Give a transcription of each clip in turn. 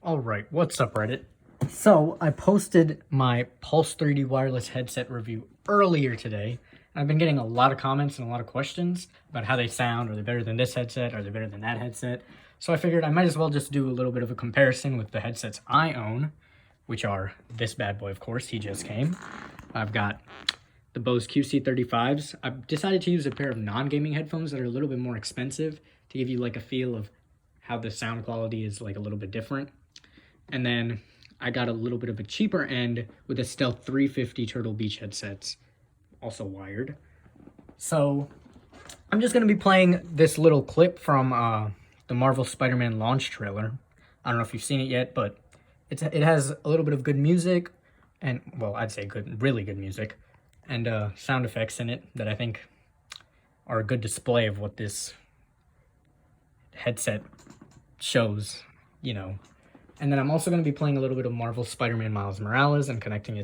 Alright, what's up Reddit? So, I posted my Pulse 3D wireless headset review earlier today. I've been getting a lot of comments and a lot of questions about how they sound. Are they better than this headset? Are they better than that headset? So I figured I might as well just do a little bit of a comparison with the headsets I own, which are this bad boy, of course, he just came. I've got the Bose QC35s. I've decided to use a pair of non-gaming headphones that are a little bit more expensive to give you like a feel of how the sound quality is like a little bit different. And then I got a little bit of a cheaper end with the Stealth 350 Turtle Beach headsets, also wired. So I'm just going to be playing this little clip from the Marvel Spider-Man launch trailer. I don't know if you've seen it yet, but it has a little bit of good music, and, well, I'd say good, really good music, and sound effects in it that I think are a good display of what this headset shows, you know. And then I'm also going to be playing a little bit of Marvel Spider-Man Miles Morales and connecting the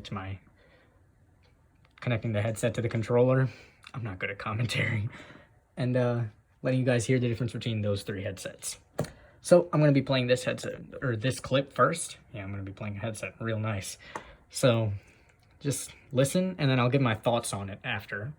headset to the controller. I'm not good at commentary. And letting you guys hear the difference between those three headsets. So I'm going to be playing this headset, or this clip first. Yeah, I'm going to be playing a headset real nice. So just listen, and then I'll give my thoughts on it after.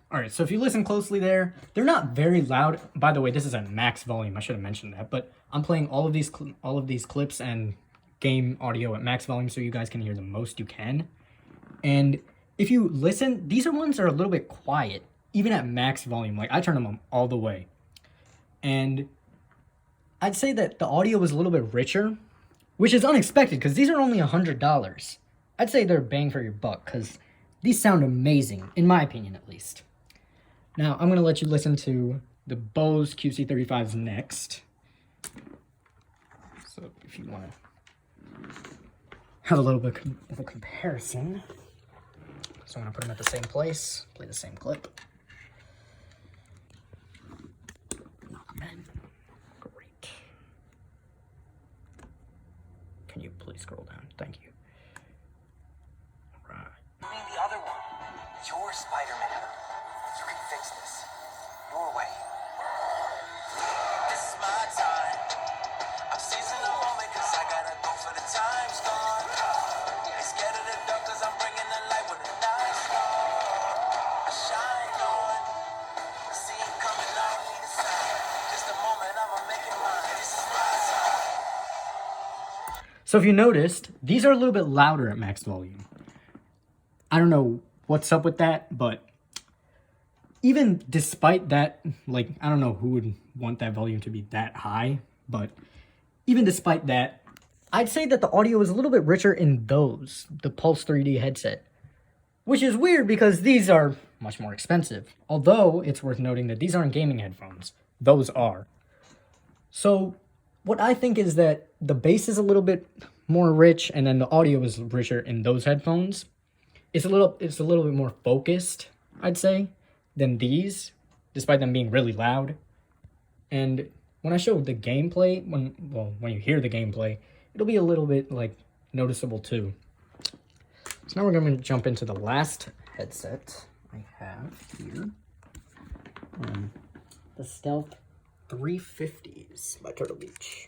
Alright, so if you listen closely there, they're not very loud. By the way, this is at max volume. I should have mentioned that. But I'm playing all of these clips and game audio at max volume so you guys can hear the most you can. And if you listen, these ones are a little bit quiet, even at max volume. Like, I turn them on all the way. And I'd say that the audio is a little bit richer, which is unexpected because these are only $100. I'd say they're bang for your buck because these sound amazing, in my opinion at least. Now, I'm going to let you listen to the Bose QC35s next. So, if you want to have a little bit of a comparison. So, I'm going to put them at the same place, play the same clip. Great. Can you please scroll down? Thank you. All right. You mean the other one? You're Spider-Man. You can fix this. Your way. This is my time. I'm seizing the moment cause I gotta go for the time's gone. They scared of the dark cause I'm bringing the light when the night's gone. I shine on. See it coming, I don't need a sign. Just a moment, I'ma make it mine. This is my time. So if you noticed, these are a little bit louder at max volume. I don't know what's up with that, but even despite that, like, I don't know who would want that volume to be that high, but even despite that, I'd say that the audio is a little bit richer in the Pulse 3D headset, which is weird because these are much more expensive. Although, it's worth noting that these aren't gaming headphones. Those are. So, what I think is that the bass is a little bit more rich, and then the audio is richer in those headphones. It's a little bit more focused, I'd say, than these, despite them being really loud. And when I show the gameplay, when you hear the gameplay, it'll be a little bit, like, noticeable too. So now we're going to jump into the last headset I have here. The Stealth 350s by Turtle Beach.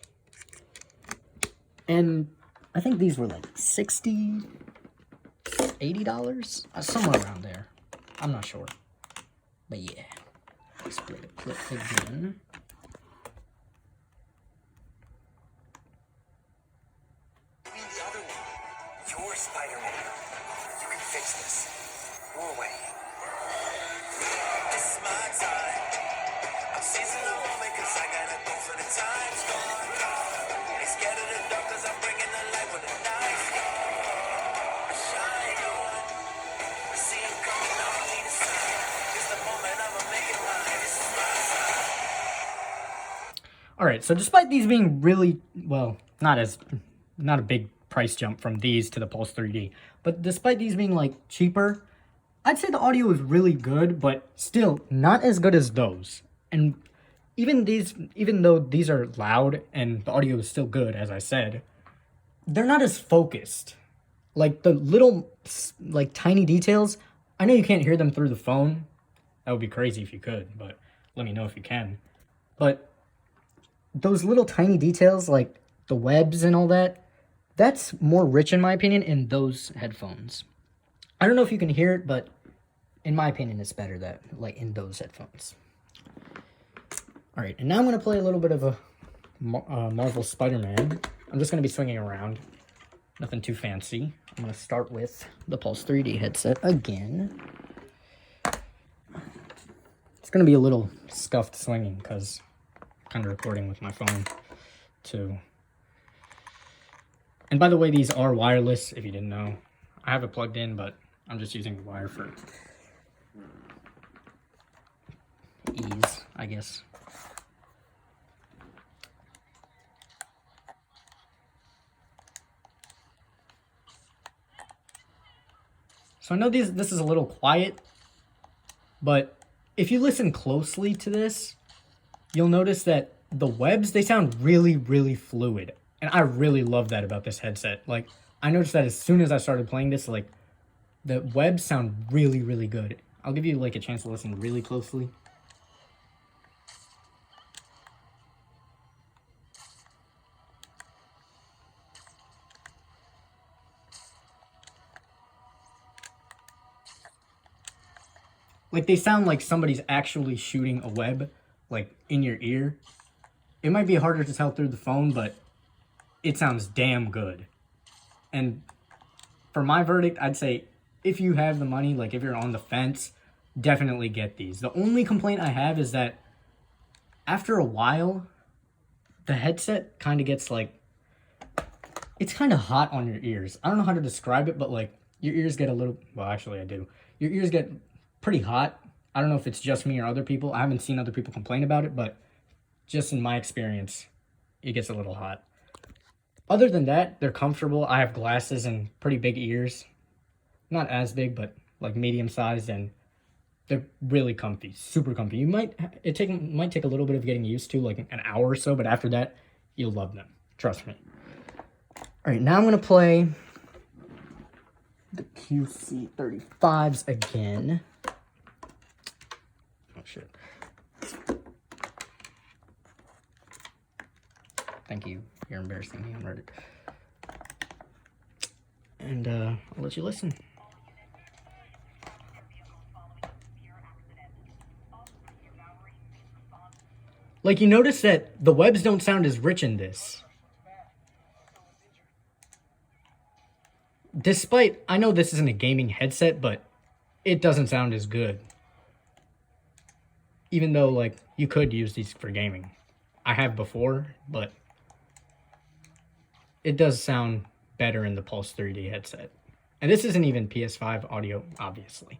And I think these were like $60, $80, somewhere around there. I'm not sure. But yeah, let's play the clip again. You mean the other one? You're Spider-Man. You can fix this. Your way. This is my time. I'm seizing the moment cause I gotta go for the time's gone. They scared of the dark cause I'm bringing the light when the night's gone. I shine on. See it coming, I don't need a sign. Just a moment, I'ma make it mine. This is my time. Alright, so despite these being really, well, not a big price jump from these to the Pulse 3D. But despite these being like cheaper, I'd say the audio is really good, but still not as good as those. And even though these are loud and the audio is still good, as I said, they're not as focused. Like the little, like tiny details, I know you can't hear them through the phone. That would be crazy if you could, but let me know if you can. But those little tiny details, like the webs and all that, that's more rich in my opinion in those headphones. I don't know if you can hear it, but in my opinion, it's better that like in those headphones. All right, and now I'm gonna play a little bit of a Marvel Spider-Man. I'm just gonna be swinging around, nothing too fancy. I'm gonna start with the Pulse 3D headset again. It's gonna be a little scuffed swinging because I'm kind of recording with my phone too. And by the way, these are wireless, if you didn't know. I have it plugged in, but I'm just using the wire for ease, I guess. So I know this is a little quiet, but if you listen closely to this, you'll notice that the webs, they sound really, really fluid. And I really love that about this headset. Like, I noticed that as soon as I started playing this, like, the webs sound really, really good. I'll give you, like, a chance to listen really closely. Like, they sound like somebody's actually shooting a web, like, in your ear. It might be harder to tell through the phone, but it sounds damn good. And for my verdict, I'd say if you have the money, like if you're on the fence, definitely get these. The only complaint I have is that after a while, the headset kind of gets like, it's kind of hot on your ears. I don't know how to describe it, but like your ears get a little, well, actually I do. Your ears get pretty hot. I don't know if it's just me or other people. I haven't seen other people complain about it, but just in my experience, it gets a little hot. Other than that, they're comfortable. I have glasses and pretty big ears. Not as big, but like medium sized, and they're really comfy, super comfy. You might take a little bit of getting used to, like an hour or so, but after that, you'll love them. Trust me. All right, now I'm gonna play the QC35s again. Oh shit. Thank you. You're embarrassing me on Reddit. And I'll let you listen. Like, you notice that the webs don't sound as rich in this. Despite, I know this isn't a gaming headset, but it doesn't sound as good. Even though, like, you could use these for gaming. I have before, but it does sound better in the Pulse 3D headset. And this isn't even PS5 audio, obviously.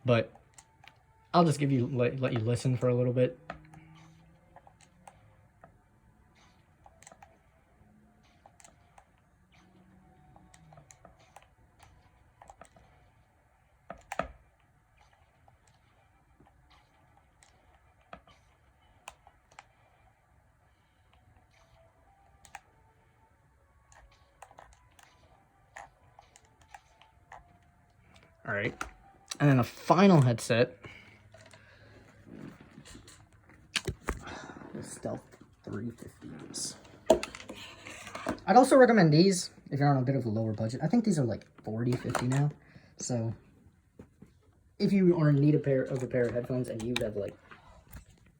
But I'll just give you let you listen for a little bit. All right, and then a final headset, the Stealth 350s. I'd also recommend these if you're on a bit of a lower budget. I think these are like 40, 50 now. So if you are in need of a pair of headphones and you have like,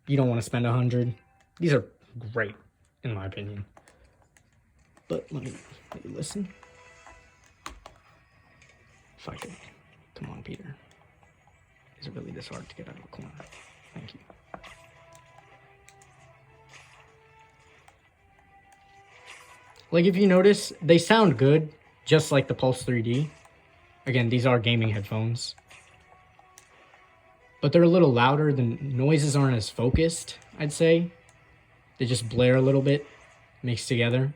you don't want to spend 100, these are great in my opinion. But let me listen. If I could. Come on, Peter. Is it really this hard to get out of a corner? Thank you. Like, if you notice, they sound good, just like the Pulse 3D. Again, these are gaming headphones. But they're a little louder. The noises aren't as focused, I'd say. They just blare a little bit, mixed together.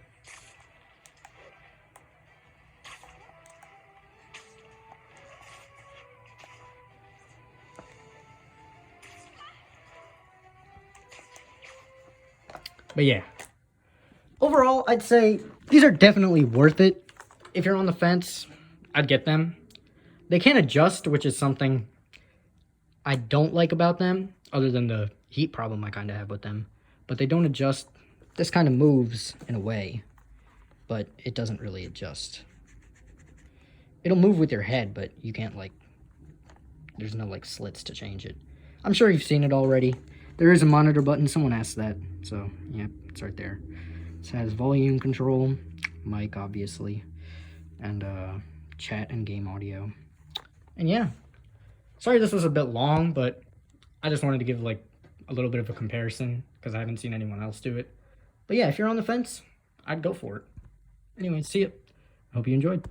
But yeah. Overall, I'd say these are definitely worth it. If you're on the fence, I'd get them. They can adjust, which is something I don't like about them, other than the heat problem I kind of have with them. But they don't adjust. This kind of moves in a way, but it doesn't really adjust. It'll move with your head, but you can't, like, there's no, like, slits to change it. I'm sure you've seen it already. There is a monitor button. Someone asked that. So, yeah, it's right there. It has volume control, mic, obviously, and chat and game audio. And yeah, sorry this was a bit long, but I just wanted to give, like, a little bit of a comparison because I haven't seen anyone else do it. But yeah, if you're on the fence, I'd go for it. Anyway, see ya. I hope you enjoyed.